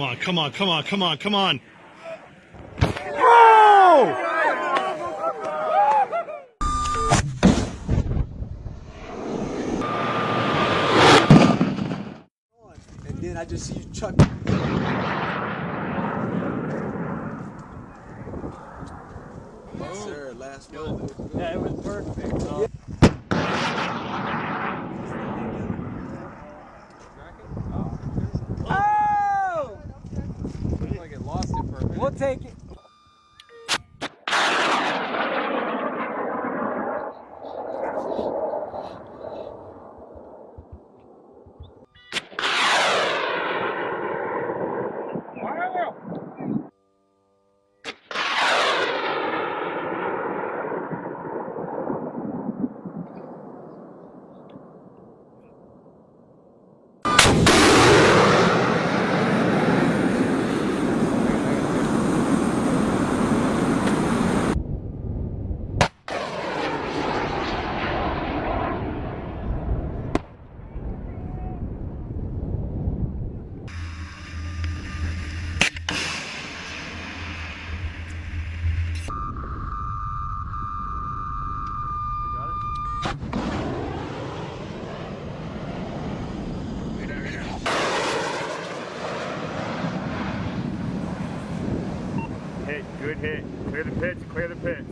Come on, come on, come on, come on, come on. Oh! And then I just see you chuck. Yes, sir. Last one. Yeah, it was perfect. So. Oh! Looks like it lost it for a minute. We'll take it. Hit, good hit. Clear the pits, clear the pits.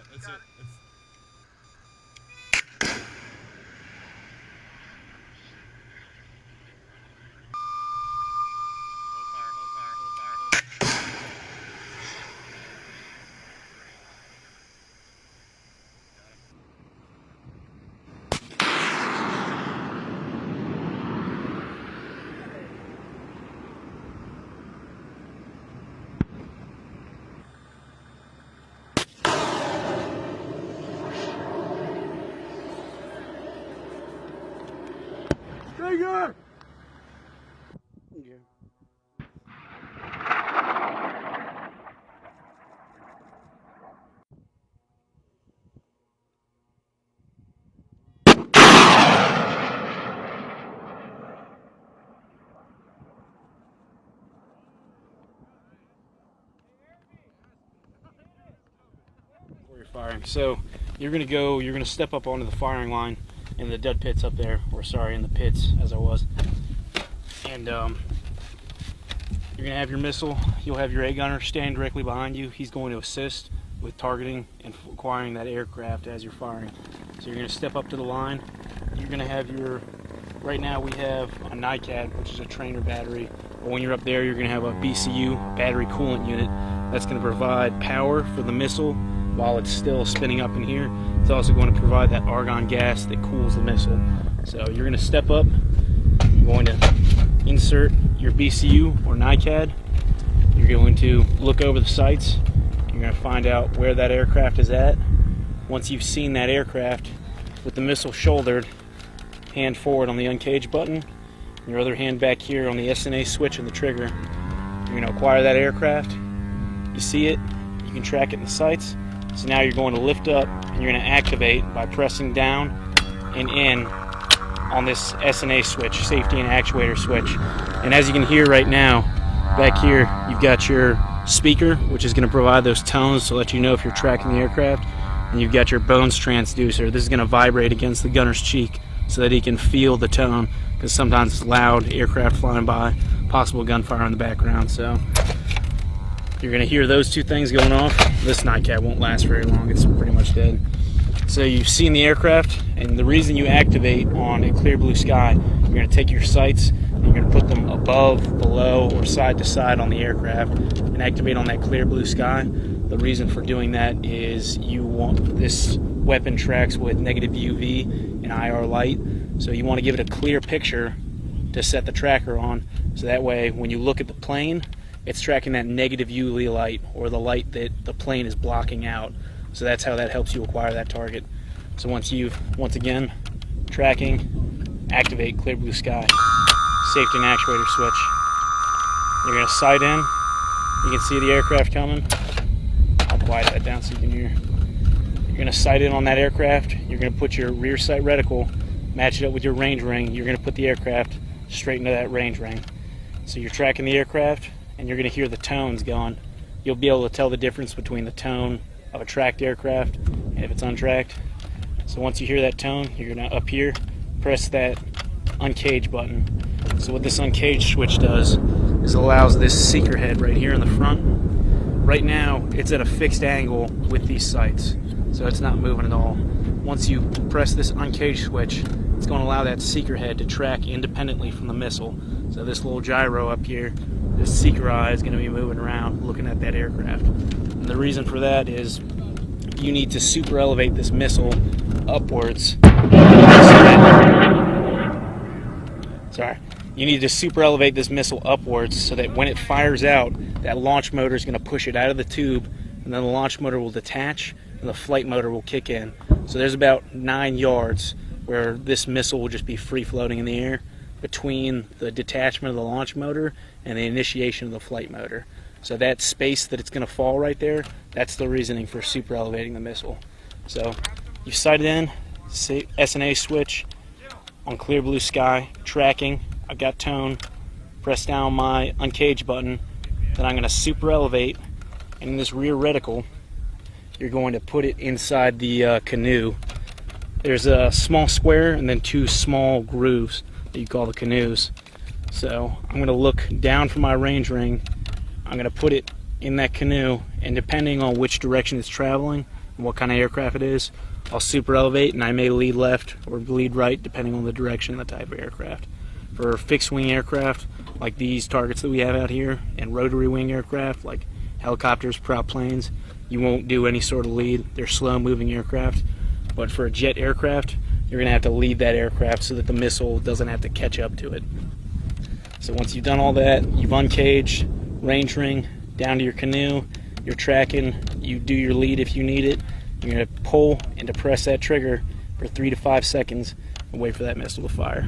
That's it. Trigger! Yeah. Where you're firing. So you're gonna step up onto the firing line in the dead pits up there, or sorry, in the pits as I was. And you're gonna have your missile. You'll have your A gunner stand directly behind you. He's going to assist with targeting and acquiring that aircraft as you're firing. So you're gonna step up to the line. You're gonna have your, right now we have a NICAD, which is a trainer battery. But when you're up there, you're gonna have a BCU, battery coolant unit, that's gonna provide power for the missile while it's still spinning up in here. It's also going to provide that argon gas that cools the missile. So you're going to step up, you're going to insert your BCU or NICAD, you're going to look over the sights, you're going to find out where that aircraft is at. Once you've seen that aircraft with the missile shouldered, hand forward on the uncage button, and your other hand back here on the SNA switch and the trigger. You're going to acquire that aircraft. You see it, you can track it in the sights. So now you're going to lift up and you're going to activate by pressing down and in on this SNA switch, safety and actuator switch. And as you can hear right now, back here you've got your speaker, which is going to provide those tones to let you know if you're tracking the aircraft. And you've got your bones transducer. This is going to vibrate against the gunner's cheek so that he can feel the tone, because sometimes it's loud, aircraft flying by, possible gunfire in the background. So you're going to hear those two things going off. This nightcat won't last very long. It's pretty much dead. So you've seen the aircraft, and the reason you activate on a clear blue sky, you're going to take your sights and you're going to put them above, below, or side to side on the aircraft and activate on that clear blue sky. The reason for doing that is you want this weapon tracks with negative UV and IR light, so you want to give it a clear picture to set the tracker on, so that way when you look at the plane, it's tracking that negative UV light, or the light that the plane is blocking out. So that's how that helps you acquire that target. So once again, tracking, activate clear blue sky, safety and actuator switch. You're going to sight in. You can see the aircraft coming. I'll quiet that down so you can hear. You're going to sight in on that aircraft. You're going to put your rear sight reticle, match it up with your range ring. You're going to put the aircraft straight into that range ring. So you're tracking the aircraft, and you're going to hear the tones going. You'll be able to tell the difference between the tone of a tracked aircraft and if it's untracked. So once you hear that tone, you're going to up here press that uncage button. So what this uncage switch does is allows this seeker head right here in the front. Right now it's at a fixed angle with these sights, so it's not moving at all. Once you press this uncage switch, it's going to allow that seeker head to track independently from the missile. So this little gyro up here, this seeker eye is going to be moving around looking at that aircraft. And the reason for that is you need to super elevate this missile upwards. You need to super elevate this missile upwards so that when it fires out, that launch motor is going to push it out of the tube, and then the launch motor will detach and the flight motor will kick in. So there's about 9 yards where this missile will just be free floating in the air between the detachment of the launch motor and the initiation of the flight motor. So that space that it's going to fall right there, that's the reasoning for super elevating the missile. So you sight it in, SNA switch on clear blue sky, tracking. I've got tone, press down my uncage button, then I'm going to super elevate, and in this rear reticle you're going to put it inside the canoe. There's a small square and then 2 small grooves that you call the canoes. So I'm going to look down from my range ring, I'm going to put it in that canoe, and depending on which direction it's traveling and what kind of aircraft it is, I'll super elevate, and I may lead left or lead right depending on the direction and the type of aircraft. For fixed wing aircraft like these targets that we have out here, and rotary wing aircraft like helicopters, prop planes, you won't do any sort of lead. They're slow moving aircraft. But for a jet aircraft, you're going to have to lead that aircraft so that the missile doesn't have to catch up to it. So once you've done all that, you've uncaged, range ring, down to your canoe, you're tracking, you do your lead if you need it. You're going to pull and depress that trigger for 3 to 5 seconds and wait for that missile to fire.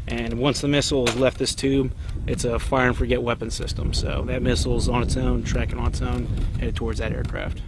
And once the missile has left this tube, it's a fire and forget weapon system. So that missile is on its own, tracking on its own, headed towards that aircraft.